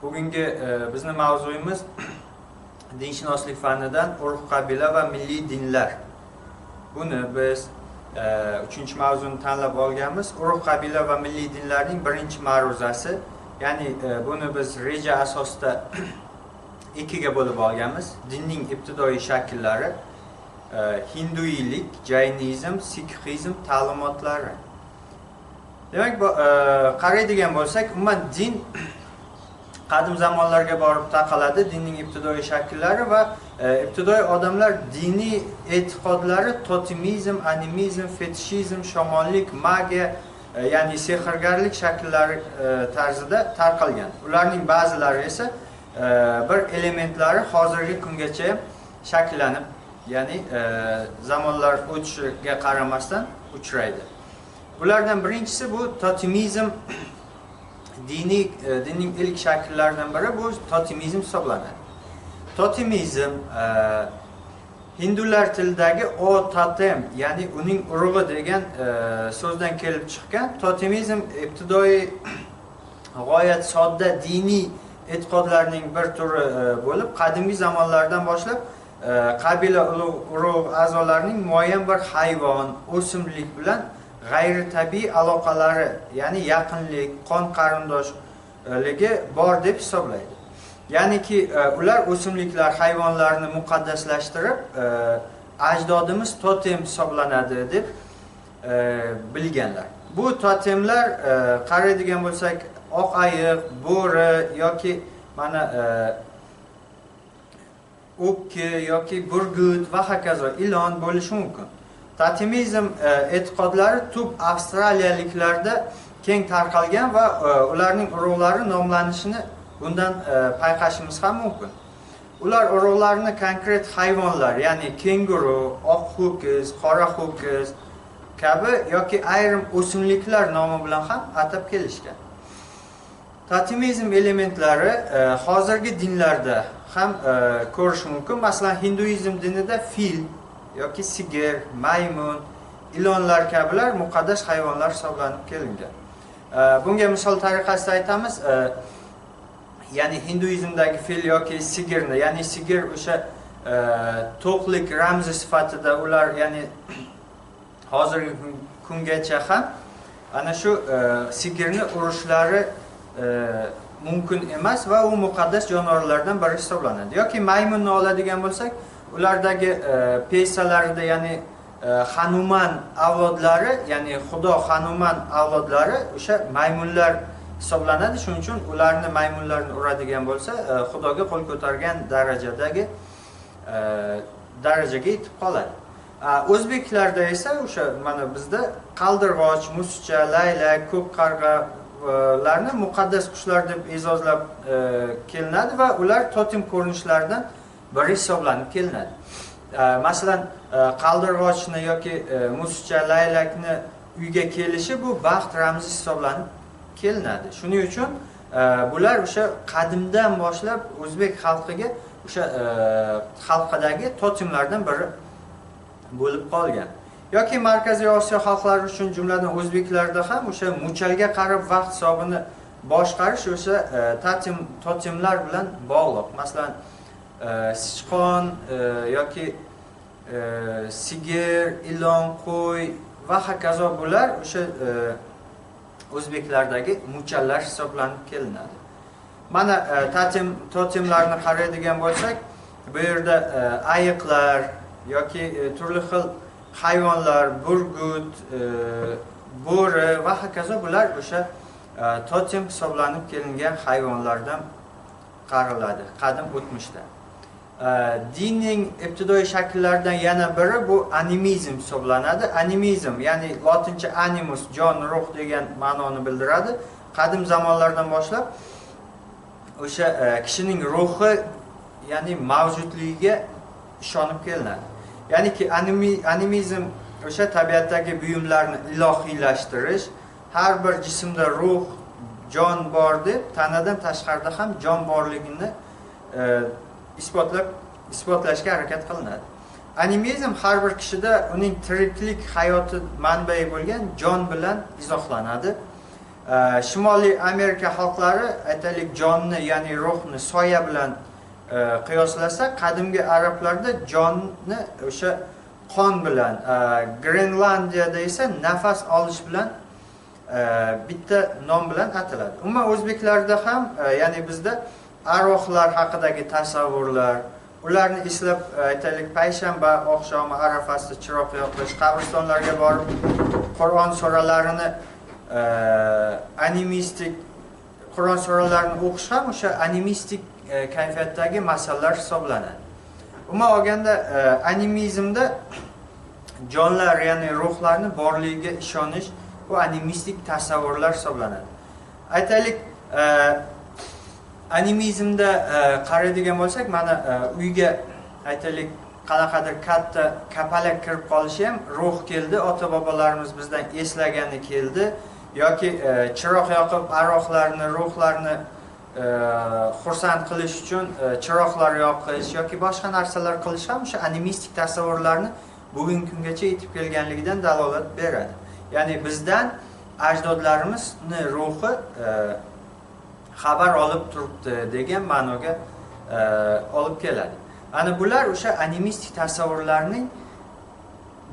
Bugungi bizning mavzuyimiz dinshunoslik fanidan urf, qabila va milliy dinlar. Buni biz 3-mavzuni tanlab olganmiz. Urf, qabila va milliy dinlarning birinchi ma'ruzasi. Ya'ni buni biz reja asosida ikkiga bo'lib olganmiz. Dinning ibtidoiy shakllari, hinduiylik, jaynizm, sikhizm ta'limotlari. Demak, qaraydigan bo'lsak, umuman din qadim zamonlarga borib taqaladi. Dinning ibtidoiy shakllari va ibtidoiy odamlar diniy e'tiqodlari totemizm, animizm, fetishizm, shamonlik, magiya, ya'ni sehrgarlik shakllari tarzida tarqalgan. Ularning ba'zilari esa bir elementlari hozirgi kungacha shakllanib, ya'ni zamonlar o'tishiga qaramasdan uchraydi. Bulardan birinchisi bu totemizm. Dinning ilk shakllaridan biri bu totemizm hisoblanadi. Totemizm hindular tilidagi o totem, ya'ni uning urug'i degan so'zdan kelib chiqqan. Totemizm ibtidoiy g'oyat sodda diniy e'tiqodlarning bir turi bo'lib, qadimgi zamonlardan boshlab qabila urug' a'zolarining muayyan bir hayvon, o'simlik bilan g'ayritabiiy aloqalari, ya'ni yaqinlik, qon qarindoshligi bor deb hisoblaydi. Ya'niki ular o'simliklar, hayvonlarni muqaddaslashtirib, ajdodimiz totem hisoblanadi deb bilganlar. Bu totemlar qaraydigan bo'lsak, oq ayiq, bo'ri yoki mana o'pki yoki burgut va hokazo ilon bo'lishi mumkin. Totemizm e'tiqodlari tub avstraliyaliklarda keng tarqalgan va ularning urug'lari nomlanishini bundan payqashimiz ham mumkin. Ular urug'larini konkret hayvonlar, ya'ni kenguru, oq ho'kiz, qora ho'kiz kabi yoki ayrim o'simliklar nomi bilan ham atab kelishgan. Totemizm elementlari hozirgi dinlarda ham ko'rish mumkin. Masalan, hinduizm dinida fil yoki sigir, maymun, ilonlar kabilar muqaddas hayvonlar hisoblanib kelingan. Bunga misol tariqasida aytamiz, ya'ni hinduizmdagi fil yoki sigirni, ya'ni sigir o'sha to'qlik ramzi sifatida ular, ya'ni hozirgi kungacha ham ana shu sigirni urishlari mumkin emas va u muqaddas jonivorlardan biri hisoblanadi. Yoki maymunni oladigan bo'lsak, ulardagi peysalarida, ya'ni Hanuman avlodlari, ya'ni Xudo Hanuman avlodlari o'sha maymunlar hisoblanadi. Shuning uchun ularni, maymunlarni uradigan bo'lsa, Xudoga qo'l ko'targan darajaga yetib qoladi. O'zbeklarda esa o'sha mana bizda qaldirg'och, musicha, laylak, ko'k qarg'alarni muqaddas qushlar deb e'zozlab kelinadi va ular totem ko'rinishlaridan biri hisoblanib kelinadi. Masalan, qaldirg'ochni yoki musicha, laylakni uyga kelishi bu baxt ramzi hisoblanib kelinadi. Shuning uchun bular o'sha qadimdan boshlab o'zbek xalqiga o'sha xalqidagi totemlardan biri bo'lib qolgan. Yoki Markaziy Osiyo xalqlari uchun, jumladan o'zbeklarda ham o'sha muchalga qarab vaqt hisobini boshqarish o'sha totemlar bilan bog'liq. Masalan, sichqon yoki sigir, ilon, qo'y va hokazo bular o'sha o'zbeklardagi muchallar hisoblanib kelinadi. Mana totemlarni qaraydigan bo'lsak, bu yerda ayiqlar yoki turli xil hayvonlar, burgut, bo'ri va hokazo bular o'sha totem hisoblanib kelingan hayvonlardan qaraladi qadim o'tmishda. Dinning ibtidoiy shakllaridan yana biri bu animizm hisoblanadi. Animizm, ya'ni lotincha animus, jon, ruh degan ma'noni bildiradi. Qadim zamonlardan boshlab o'sha kishining ruhi, ya'ni mavjudligiga ishonib kelinadi. Ya'niki animizm o'sha tabiatdagi buyumlarni ilohiylashtirish, har bir jismda ruh, jon bor deb tanadan tashqarida ham jon borligini isbotlashga harakat qilinadi. Animizm har bir kishida uning tiriklik hayoti manbai bo'lgan jon bilan izohlanadi. Shimoliy Amerika xalqlari aytaylik jonni, ya'ni ruhni soya bilan qiyoslasa, qadimgi arablarda jonni o'sha qon bilan, Grenlandiyada esa nafas olish bilan bitta nom bilan ataladi. Umuman o'zbeklarda ham, ya'ni bizda arvohlar haqidagi tasavvurlar, ularni eslab aytaylik payshanba oqshomi arafasida chiroq yoqish, qabristonlarga borib Qur'on suralarini animistik Qur'on suralarini o'qish ham o'sha animistik kayfiyatdagi masalalar hisoblanadi. Umuman olganda animizmda jonlar, ya'ni ruhlarni borligiga ishonish bu animistik tasavvurlar hisoblanadi. Aytaylik animizmda qaraydigan bo'lsak, mana uyga aytaylik qanaqadir katta kapalak kirib qolishi ham ruh keldi, ota-bobolarimiz bizdan eslagani keldi yoki chiroq yoqib arvohlarni, ruhlarni xursand qilish uchun chiroqlar yoqish yoki boshqa narsalar qilish ham o'sha animistik tasavvurlarni bugungi kungacha yetib kelganligidan dalolat beradi. Ya'ni bizdan ajdodlarimizni ruhi xabar olib turibdi degan ma'noga olib keladi. Ana bular o'sha animistik tasavvurlarning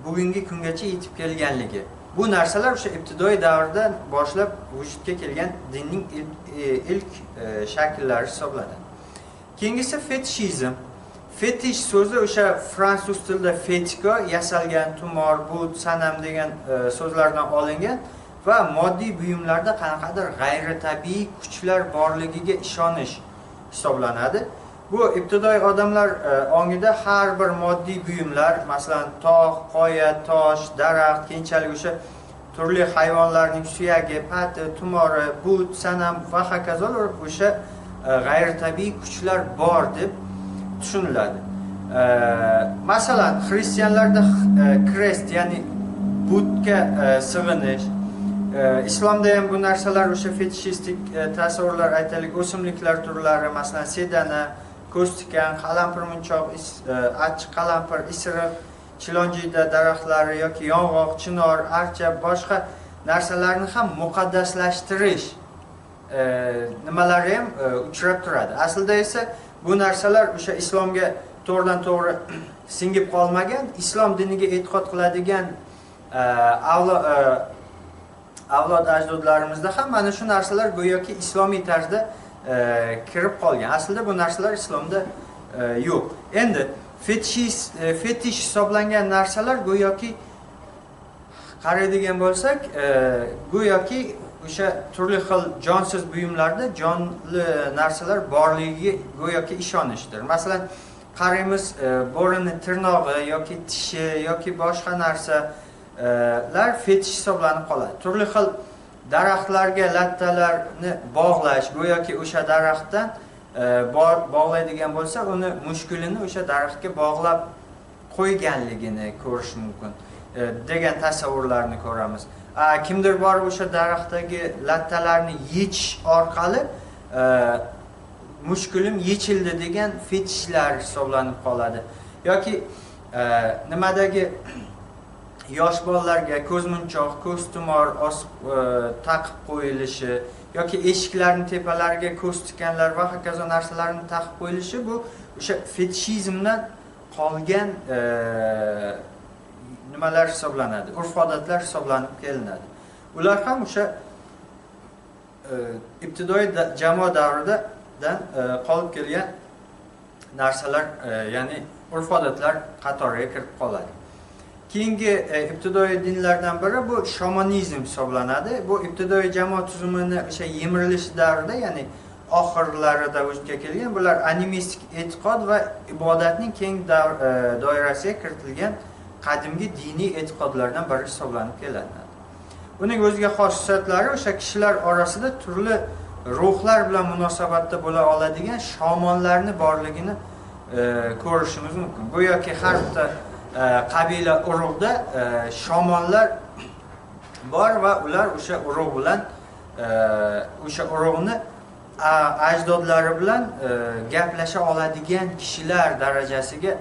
bugungi kungacha yetib kelganligi. Bu narsalar o'sha ibtidoiy davrdan boshlab vujudga kelgan dinning ilk shakllari hisoblanadi. Keyingisi fetishizm. Fetish so'zi o'sha fransuz tilida fetiko, yasalgan, tumor, but, sanam degan so'zlardan olingan va moddiy buyumlarda qanaqadir g'ayritabiiy kuchlar borligiga ishonish hisoblanadi. Bu ibtidoiy odamlar ongida har bir moddiy buyumlar, masalan tog', qoya, tosh, daraxt, keyinchalik o'sha turli hayvonlarning suyagi, pati, tumori, but, sanam va hokazolar o'sha g'ayritabiiy kuchlar bor deb tushuniladi. Masalan, xristianlarda krest, ya'ni butga sig'inish, islomda ham bu narsalar o'sha fetishistik tasavvurlar, aytaylik o'simliklar turlari, masalan sedana, ko'stikan, qalampir munchoq, achchiq qalampir, isiriq, chilonjiyda daraxtlari yoki yong'oq, chinor, archa, boshqa narsalarni ham muqaddaslashtirish nimalari ham uchrab turadi. Aslida esa bu narsalar o'sha islomga to'g'ridan to'g'ri singib qolmagan, islom diniga e'tiqod qiladigan avlod ajdodlarimizda ham mana shu narsalar go'yoki islomiy tarzda kirib qolgan. Aslida bu narsalar islomda yo'q. Endi fetish hisoblangan narsalar go'yoki qaraydigan bo'lsak, go'yoki o'sha turli xil jonsiz buyumlarda jonli narsalar borligiga go'yoki ishonishdir. Masalan, qaraymiz, bo'rini tirnog'i yoki tishi yoki boshqa narsalar fetish hisoblanib qoladi. Turli xil daraxtlarga lattalarni bog'lash, go'yoki o'sha daraxtdan bog'laydigan bo'lsa, uni mushkulini o'sha daraxtga bog'lab qo'yganligini ko'rish mumkin degan tasavvurlarni ko'ramiz. Kimdir borib o'sha daraxtdagi lattalarni yechish orqali mushkulim yechildi degan fetishlar hisoblanib qoladi. Yoki nimadagi yosh bolalarga ko'zmunchoq, ko'ztumor taqib qo'yilishi yoki eshiklarning tepalariga ko'z tikanlar va hokazo narsalarni taqib qo'yilishi bu o'sha fetishizmdan qolgan nimalar hisoblanadi, urf-odatlar hisoblanib kelinadi. Ular ham o'sha ibtidoiy jamoa davridan qolib kelgan narsalar, ya'ni urf-odatlar qatoriga kirib qoladi. Keyingi ibtidoiy dinlardan biri bu shamanizm hisoblanadi. Bu ibtidoiy jamoa tuzumini o'sha yemirilish davrida, ya'ni oxirlarida vujudga kelgan. Bular animistik e'tiqod va ibodatning keng doirasiga kiritilgan qadimgi diniy e'tiqodlardan biri hisoblanib keladi. Uning o'ziga xos xususiyatlari o'sha kishilar orasida turli ruhlar bilan munosabatda bo'la oladigan shamanlarni borligini ko'rishimiz mumkin. Go'yoki har bitta qabila urug'da shamanlar bor va ular o'sha urug' bilan o'sha urug'ni ajdodlari bilan gaplasha oladigan kishilar darajasiga